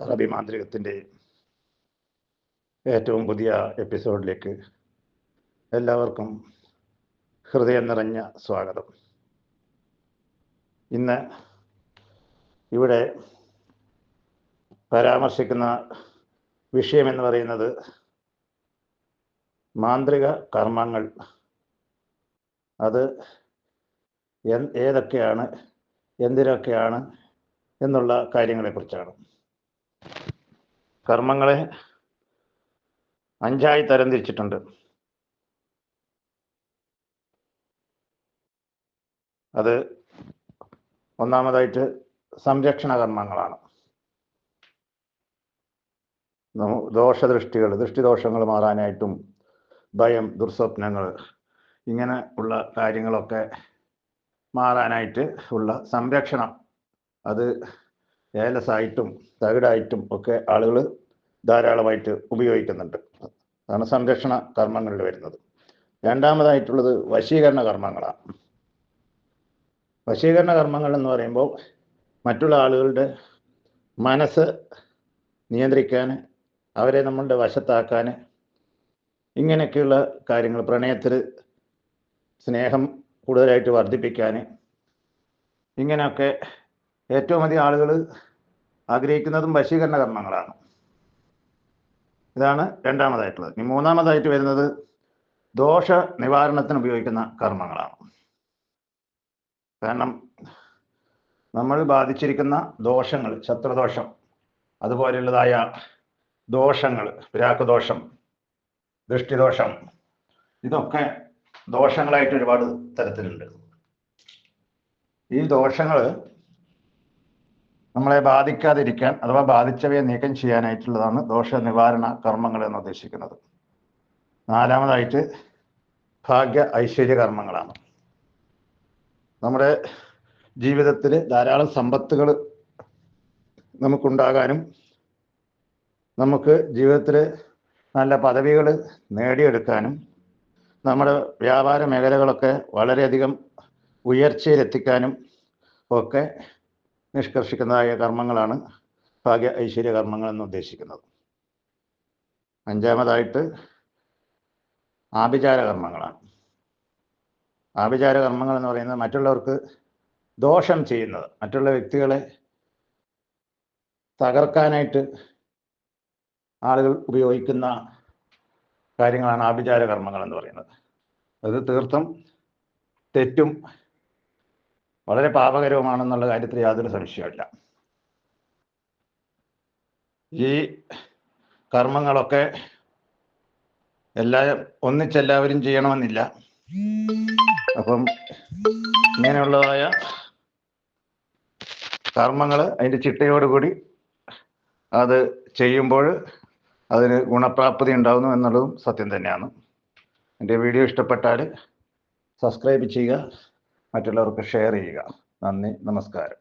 അറബി മാന്ത്രികത്തിൻ്റെ ഏറ്റവും പുതിയ എപ്പിസോഡിലേക്ക് എല്ലാവർക്കും ഹൃദയം നിറഞ്ഞ സ്വാഗതം. ഇന്ന് ഇവിടെ പരാമർശിക്കുന്ന വിഷയമെന്ന് പറയുന്നത് മാന്ത്രിക കർമ്മങ്ങൾ. അത് ഏതൊക്കെയാണ്, എന്തിനൊക്കെയാണ് എന്നുള്ള കാര്യങ്ങളെക്കുറിച്ചാണ്. കർമ്മങ്ങളെ 5 തരംതിരിച്ചിട്ടുണ്ട്. അത് ഒന്നാമതായിട്ട് സംരക്ഷണ കർമ്മങ്ങളാണ്. ദൃഷ്ടിദോഷങ്ങൾ മാറാനായിട്ടും ഭയം, ദുർസ്വപ്നങ്ങൾ, ഇങ്ങനെ ഉള്ള കാര്യങ്ങളൊക്കെ മാറാനായിട്ട് ഉള്ള സംരക്ഷണം, അത് ഏലസായിട്ടും തകിടായിട്ടും ഒക്കെ ആളുകൾ ധാരാളമായിട്ട് ഉപയോഗിക്കുന്നുണ്ട്. അതാണ് സംരക്ഷണ കർമ്മങ്ങളിൽ വരുന്നത്. രണ്ടാമതായിട്ടുള്ളത് വശീകരണ കർമ്മങ്ങളാണ്. വശീകരണ കർമ്മങ്ങൾ എന്ന് പറയുമ്പോൾ മറ്റുള്ള ആളുകളുടെ മനസ്സ് നിയന്ത്രിക്കാൻ, അവരെ നമ്മളുടെ വശത്താക്കാൻ, ഇങ്ങനെയൊക്കെയുള്ള കാര്യങ്ങൾ, പ്രണയത്തിൽ സ്നേഹം കൂടുതലായിട്ട് വർദ്ധിപ്പിക്കാൻ, ഇങ്ങനെയൊക്കെ ഏറ്റവും അധികം ആളുകൾ ആഗ്രഹിക്കുന്നതും വശീകരണ കർമ്മങ്ങളാണ്. ഇതാണ് രണ്ടാമതായിട്ടുള്ളത്. ഇനി മൂന്നാമതായിട്ട് വരുന്നത് ദോഷ നിവാരണത്തിന് ഉപയോഗിക്കുന്ന കർമ്മങ്ങളാണ്. കാരണം നമ്മൾ ബാധിച്ചിരിക്കുന്ന ദോഷങ്ങൾ, ശത്രുദോഷം, അതുപോലെയുള്ളതായ ദോഷങ്ങൾ, പിരാക്കുദോഷം, ദൃഷ്ടിദോഷം, ഇതൊക്കെ ദോഷങ്ങളായിട്ട് ഒരുപാട് തരത്തിലുണ്ട്. ഈ ദോഷങ്ങൾ നമ്മളെ ബാധിക്കാതിരിക്കാൻ, അഥവാ ബാധിച്ചവയെ നീക്കം ചെയ്യാനായിട്ടുള്ളതാണ് ദോഷ നിവാരണ കർമ്മങ്ങൾ എന്ന് ഉദ്ദേശിക്കുന്നത്. നാലാമതായിട്ട് ഭാഗ്യ ഐശ്വര്യ കർമ്മങ്ങളാണ്. നമ്മുടെ ജീവിതത്തിൽ ധാരാളം സമ്പത്തുകൾ നമുക്കുണ്ടാകാനും, നമുക്ക് ജീവിതത്തിൽ നല്ല പദവികൾ നേടിയെടുക്കാനും, നമ്മുടെ വ്യാപാര മേഖലകളൊക്കെ വളരെയധികം ഉയർച്ചയിലെത്തിക്കാനും ഒക്കെ നിഷ്കർഷിക്കുന്നതായ കർമ്മങ്ങളാണ് ഭാഗ്യ ഐശ്വര്യ കർമ്മങ്ങൾ എന്ന് ഉദ്ദേശിക്കുന്നത്. അഞ്ചാമതായിട്ട് ആഭിചാര കർമ്മങ്ങളാണ്. ആഭിചാര കർമ്മങ്ങൾ എന്ന് പറയുന്നത് മറ്റുള്ളവർക്ക് ദോഷം ചെയ്യുന്നത്, മറ്റുള്ള വ്യക്തികളെ തകർക്കാനായിട്ട് ആളുകൾ ഉപയോഗിക്കുന്ന കാര്യങ്ങളാണ് ആഭിചാര കർമ്മങ്ങൾ എന്ന് പറയുന്നത്. അത് തീർത്തും തെറ്റും വളരെ പാപകരവുമാണെന്നുള്ള കാര്യത്തിൽ യാതൊരു സംശയമില്ല. ഈ കർമ്മങ്ങളൊക്കെ ഒന്നിച്ചെല്ലാവരും ചെയ്യണമെന്നില്ല. അപ്പം ഇങ്ങനെയുള്ളതായ കർമ്മങ്ങൾ അതിൻ്റെ ചിട്ടയോടുകൂടി അത് ചെയ്യുമ്പോൾ അതിന് ഗുണപ്രാപ്തി ഉണ്ടാകുന്നു എന്നുള്ളതും സത്യം തന്നെയാണ്. എൻ്റെ വീഡിയോ ഇഷ്ടപ്പെട്ടാൽ സബ്സ്ക്രൈബ് ചെയ്യുക, മറ്റുള്ളവർക്ക് ഷെയർ ചെയ്യുക. നന്ദി, നമസ്കാരം.